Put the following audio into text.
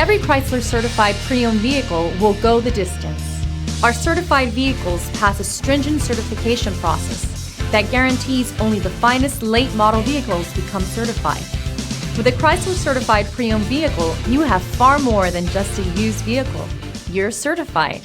Every Chrysler certified pre-owned vehicle will go the distance. Our certified vehicles pass a stringent certification process that guarantees only the finest late model vehicles become certified. With a Chrysler certified pre-owned vehicle, you have far more than just a used vehicle. You're certified.